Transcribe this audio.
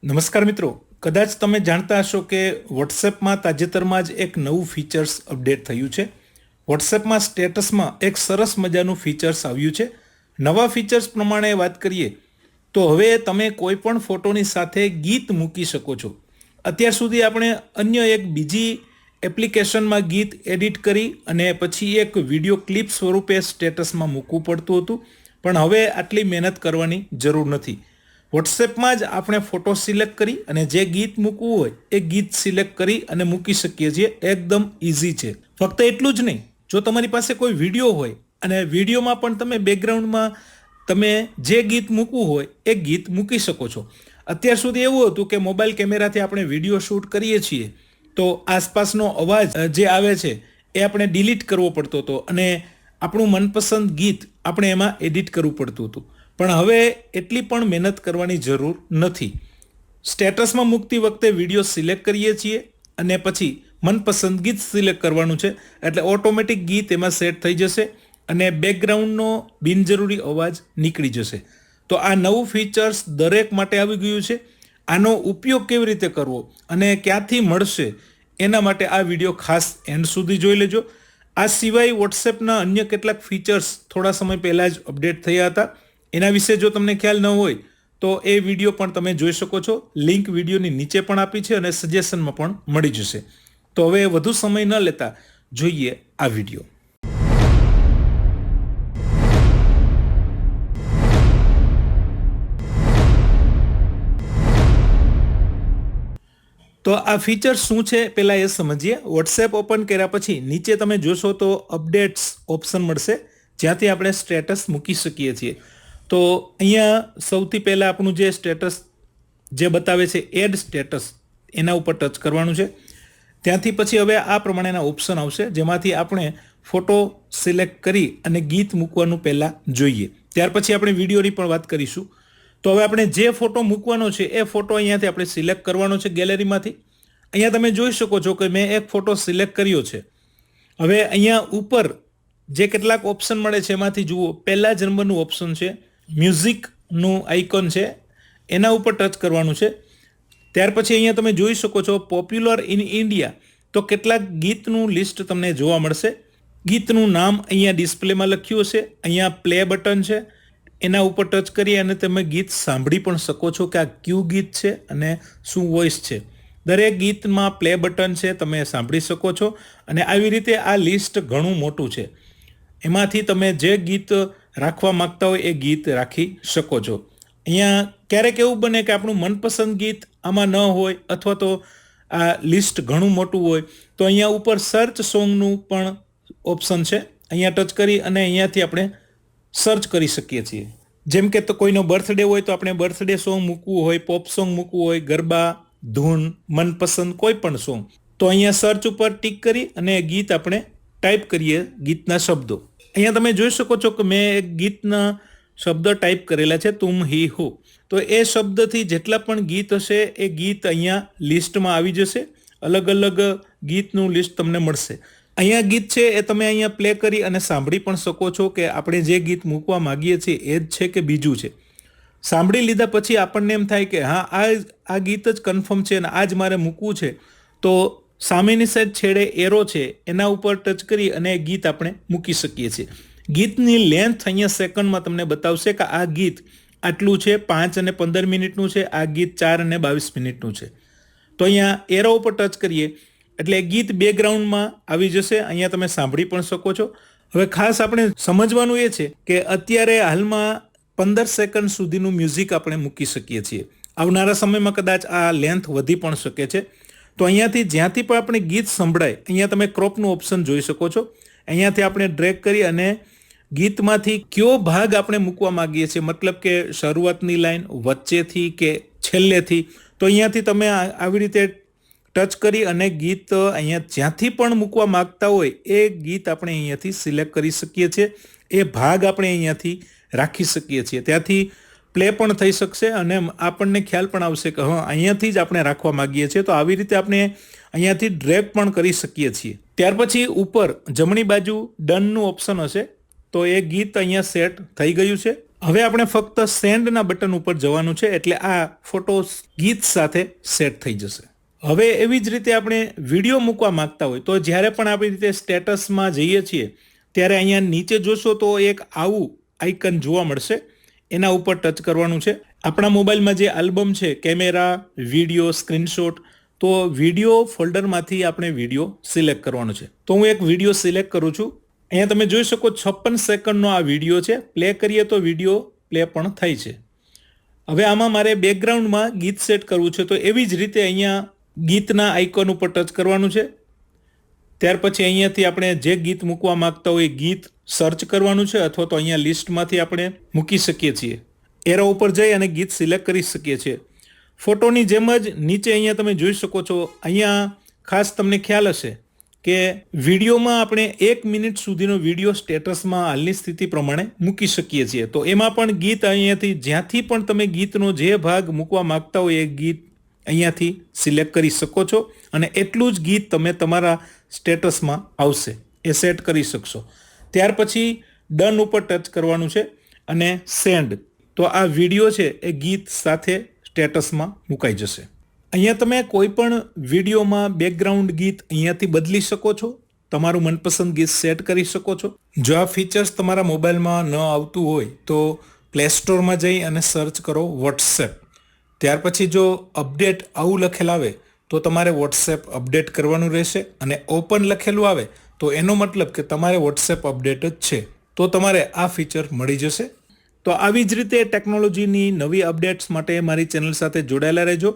નમસ્કાર મિત્રો, કદાચ તમે જાણતા હશો કે વોટ્સએપમાં તાજેતરમાં જ એક નવું ફીચર્સ અપડેટ થયું છે. વોટ્સએપમાં સ્ટેટસમાં એક સરસ મજાનું ફીચર્સ આવ્યું છે. નવા ફીચર્સ પ્રમાણે વાત કરીએ તો હવે તમે કોઈ પણ ફોટોની સાથે ગીત મૂકી શકો છો. અત્યાર સુધી આપણે અન્ય એક બીજી એપ્લિકેશનમાં ગીત એડિટ કરી અને પછી એક વિડીયો ક્લિપ સ્વરૂપે સ્ટેટસમાં મૂકવું પડતું હતું, પણ હવે આટલી મહેનત કરવાની જરૂર નથી. વોટ્સએપમાં જ આપણે ફોટો સિલેક્ટ કરી અને જે ગીત મૂકવું હોય એ ગીત સિલેક્ટ કરી અને મૂકી શકીએ છીએ. એકદમ ઇઝી છે. ફક્ત એટલું જ નહીં, જો તમારી પાસે કોઈ વિડીયો હોય અને વિડીયોમાં પણ તમે બેકગ્રાઉન્ડમાં તમે જે ગીત મૂકવું હોય એ ગીત મૂકી શકો છો. અત્યાર સુધી એવું હતું કે મોબાઈલ કેમેરાથી આપણે વિડીયો શૂટ કરીએ છીએ તો આસપાસનો અવાજ જે આવે છે એ આપણે ડિલીટ કરવો પડતો હતો અને આપણું મનપસંદ ગીત આપણે એમાં એડિટ કરવું પડતું હતું. પણ હવે એટલી પણ મહેનત કરવાની જરૂર નથી. સ્ટેટસમાં મૂકતી વખતે વિડીયો સિલેક્ટ કરીએ છીએ અને પછી મનપસંદ ગીત સિલેક્ટ કરવાનું છે, એટલે ઓટોમેટિક ગીત એમાં સેટ થઈ જશે અને બેકગ્રાઉન્ડનો બિનજરૂરી અવાજ નીકળી જશે. તો આ નવું ફીચર્સ દરેક માટે આવી ગયું છે. આનો ઉપયોગ કેવી રીતે કરવો અને ક્યાંથી મળશે એના માટે આ વિડીયો ખાસ એન્ડ સુધી જોઈ લેજો. આ સિવાય વોટ્સએપના અન્ય કેટલાક ફીચર્સ થોડા સમય પહેલાં જ અપડેટ થયા હતા. એના વિશે જો તમને ખ્યાલ ન હોય તો એ વિડીયો પણ તમે જોઈ શકો છો. લિંક વિડીયોની નીચે પણ આપી છે અને સજેશનમાં પણ મળી જશે. તો હવે વધુ સમય ન લેતા જોઈએ આ વિડીયો. તો આ ફીચર શું છે પહેલાં એ સમજીએ. વોટ્સએપ ઓપન કર્યા પછી નીચે તમે જોશો તો અપડેટ્સ ઓપ્શન મળશે, જ્યાંથી આપણે સ્ટેટસ મૂકી શકીએ છીએ. તો અહીંયા સૌથી પહેલાં આપણું જે સ્ટેટસ જે બતાવે છે એડ સ્ટેટસ, એના ઉપર ટચ કરવાનું છે. ત્યાંથી પછી હવે આ પ્રમાણેના ઓપ્શન આવશે, જેમાંથી આપણે ફોટો સિલેક્ટ કરી અને ગીત મૂકવાનું પહેલાં જોઈએ. ત્યાર પછી આપણે વિડીયોની પણ વાત કરીશું. તો હવે આપણે જે ફોટો મૂકવાનો છે એ ફોટો અહીંયાથી આપણે સિલેક્ટ કરવાનો છે ગેલેરીમાંથી. અહીંયા તમે જોઈ શકો છો કે મેં એક ફોટો સિલેક્ટ કર્યો છે. હવે અહીંયા ઉપર જે કેટલાક ઓપ્શન મળે છે એમાંથી જુઓ, પહેલા જ નંબરનું ઓપ્શન છે મ્યુઝિકનું આઇકોન છે, એના ઉપર ટચ કરવાનું છે. ત્યાર પછી અહીંયા તમે જોઈ શકો છો પોપ્યુલર ઇન ઇન્ડિયા, તો કેટલાક ગીતનું લિસ્ટ તમને જોવા મળશે. ગીતનું નામ અહીંયા ડિસ્પ્લેમાં લખ્યું હશે. અહીંયા પ્લે બટન છે, એના ઉપર ટચ કરી અને તમે ગીત સાંભળી પણ શકો છો કે આ કયું ગીત છે અને શું વોઇસ છે. દરેક ગીતમાં પ્લે બટન છે, તમે સાંભળી શકો છો. અને આવી રીતે આ લિસ્ટ ઘણું મોટું છે. એમાંથી તમે જે ગીત રાખવા માંગતા હોય એ ગીત રાખી શકો છો. અહીંયા ક્યારેક એવું બને કે આપણું મનપસંદ ગીત આમાં ન હોય અથવા તો આ લિસ્ટ ઘણું મોટું હોય, તો અહીંયા ઉપર સર્ચ સોંગનું પણ ઓપ્શન છે. અહીંયા ટચ કરી અને અહીંયાથી આપણે સર્ચ કરી શકીએ છીએ. જેમ કે તો કોઈનો બર્થડે હોય તો આપણે બર્થડે સોંગ મૂકવું હોય, પોપ સોંગ મૂકવું હોય, ગરબા, ધૂન, મનપસંદ કોઈ પણ સોંગ, તો અહીંયા સર્ચ ઉપર ટિક કરી અને ગીત આપણે ટાઈપ કરીએ, ગીતના શબ્દો. અહીંયા તમે જોઈ શકો છો કે મેં એક ગીતના શબ્દ ટાઈપ કરેલા છે, તુમ હી હો. તો એ શબ્દથી જેટલા પણ ગીત હશે એ ગીત અહીંયા લિસ્ટમાં આવી જશે. અલગ અલગ ગીતનું લિસ્ટ તમને મળશે. અહીંયા ગીત છે એ તમે અહીંયા પ્લે કરી અને સાંભળી પણ શકો છો કે આપણે જે ગીત મૂકવા માગીએ છીએ એ જ છે કે બીજું છે. સાંભળી લીધા પછી આપણને એમ થાય કે હા, આ ગીત જ કન્ફર્મ છે અને આ જ મારે મૂકવું છે. તો સામેની સાઈડ છેડે એરો છે, એના ઉપર ટચ કરી અને એ ગીત આપણે મૂકી શકીએ છીએ. ગીતની લેન્થ અહીંયા સેકન્ડમાં તમને બતાવશે કે આ ગીત આટલું છે, 5 અને 15 મિનિટનું છે, આ ગીત 4 અને 22 મિનિટનું છે. તો અહીંયા એરો ઉપર ટચ કરીએ એટલે ગીત બેકગ્રાઉન્ડમાં આવી જશે. અહીંયા તમે સાંભળી પણ શકો છો. હવે ખાસ આપણે સમજવાનું એ છે કે અત્યારે હાલમાં 15 સેકન્ડ સુધીનું મ્યુઝિક આપણે મૂકી શકીએ છીએ. આવનારા સમયમાં કદાચ આ લેન્થ વધી પણ શકે છે. તો અહીંયાથી જ્યાંથી પણ આપણે ગીત સંભળાય, અહીંયા તમે ક્રોપનું ઓપ્શન જોઈ શકો છો. અહીંયાથી આપણે ડ્રેગ કરી અને ગીતમાંથી કયો ભાગ આપણે મૂકવા માગીએ છીએ, મતલબ કે શરૂઆતની લાઈન, વચ્ચેથી કે છેલ્લેથી, તો અહીંયાથી તમે આવી રીતે ટચ કરી અને ગીત અહીંયા જ્યાંથી પણ મૂકવા માગતા હોય એ ગીત આપણે અહીંયાથી સિલેક્ટ કરી શકીએ છીએ. એ ભાગ આપણે અહીંયાથી રાખી શકીએ છીએ. ત્યાંથી પ્લે પણ થઈ શકશે અને આપણને ખ્યાલ પણ આવશે કે હા, અહીંયાથી જ આપણે રાખવા માગીએ છીએ. તો આવી રીતે આપણે અહીંયાથી ડ્રેગ પણ કરી શકીએ છીએ. ત્યાર પછી ઉપર જમણી બાજુ ડનનું ઓપ્શન હશે, તો એ ગીત અહીંયા સેટ થઈ ગયું છે. હવે આપણે ફક્ત સેન્ડના બટન ઉપર જવાનું છે એટલે આ ફોટોસ ગીત સાથે સેટ થઈ જશે. હવે એવી જ રીતે આપણે વિડીયો મૂકવા માંગતા હોય તો જ્યારે પણ આપણી રીતે સ્ટેટસમાં જઈએ છીએ ત્યારે અહીંયા નીચે જોશો તો એક આવું આઇકન જોવા મળશે. એના ઉપર ટચ કરવાનું છે. આપણા મોબાઈલમાં જે આલ્બમ છે, કેમેરા, વિડીયો, સ્ક્રીનશોટ, તો વિડીયો ફોલ્ડરમાંથી આપણે વિડીયો સિલેક્ટ કરવાનો છે. તો હું એક વિડીયો સિલેક્ટ કરું છું. અહીંયા તમે જોઈ શકો 56 સેકન્ડનો આ વિડીયો છે. પ્લે કરીએ તો વિડીયો પ્લે પણ થાય છે. હવે આમાં મારે બેકગ્રાઉન્ડમાં ગીત સેટ કરવું છે તો એવી જ રીતે અહીંયા ગીતના આઇકોન ઉપર ટચ કરવાનું છે. ત્યાર પછી અહીંયાથી આપણે જે ગીત મૂકવા માંગતા હોય ગીત સર્ચ કરવાનું છે અથવા તો અહીંયા લિસ્ટમાંથી આપણે મૂકી શકીએ છીએ. એરો ઉપર જઈ અને ગીત સિલેક્ટ કરી શકીએ છીએ. ફોટોની જેમ જ નીચે અહીંયા તમે જોઈ શકો છો, અહીંયા ખાસ તમને ખ્યાલ હશે કે વિડીયોમાં આપણે 1 મિનિટ સુધીનો વિડીયો સ્ટેટસમાં હાલની સ્થિતિ પ્રમાણે મૂકી શકીએ છીએ. તો એમાં પણ ગીત અહીંયાથી જ્યાંથી પણ તમે ગીતનો જે ભાગ મૂકવા માંગતા હોય એ ગીત અહીંયાથી સિલેક્ટ કરી શકો છો અને એટલું જ ગીત તમે તમારા સ્ટેટસમાં આવશે એ સેટ કરી શકશો. ત્યાર પછી ડન ઉપર ટચ કરવાનું છે અને સેન્ડ. તો આ વિડીયો છે એ ગીત સાથે સ્ટેટસમાં મુકાઈ જશે. અહીંયા તમે કોઈ પણ વિડીયોમાં બેકગ્રાઉન્ડ ગીત અહીંયાથી બદલી શકો છો. તમારું મનપસંદ ગીત સેટ કરી શકો છો. જો આ ફીચર્સ તમારા મોબાઈલમાં ન આવતું હોય તો પ્લે સ્ટોરમાં જઈ અને સર્ચ કરો વોટ્સએપ. ત્યાર પછી જો અપડેટ આવું લખેલ આવે તો તમારે વોટ્સએપ અપડેટ કરવાનું રહેશે અને ઓપન લખેલું આવે તો એનો મતલબ કે તમારે વોટ્સએપ અપડેટ જ છે. તો તમારે આ ફીચર મળી જશે. તો આવી જ રીતે ટેકનોલોજીની નવી અપડેટ્સ માટે મારી ચેનલ સાથે જોડાયેલા રહેજો.